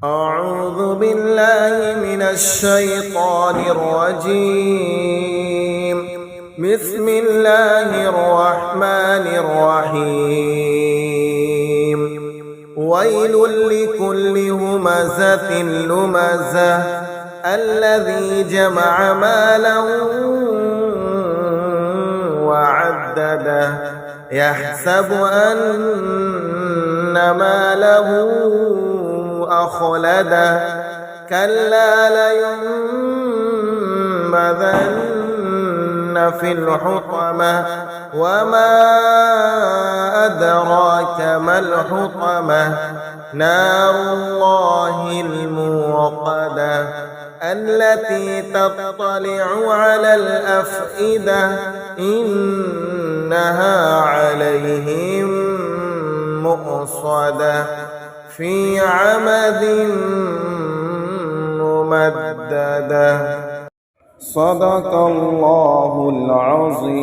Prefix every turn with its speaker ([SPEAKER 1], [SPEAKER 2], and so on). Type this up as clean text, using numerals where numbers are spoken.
[SPEAKER 1] أعوذ بالله من الشيطان الرجيم. بسم الله الرحمن الرحيم. ويل لكل همزة لمزة الذي جمع مالا وعدده يحسب أن ماله أخلده كلا لينبذن في الحطمة وما أدراك ما الحطمة نار الله الموقدة التي تطلع على الأفئدة إنها عليهم مؤصدة في عمد ممددة. صدق الله العظيم.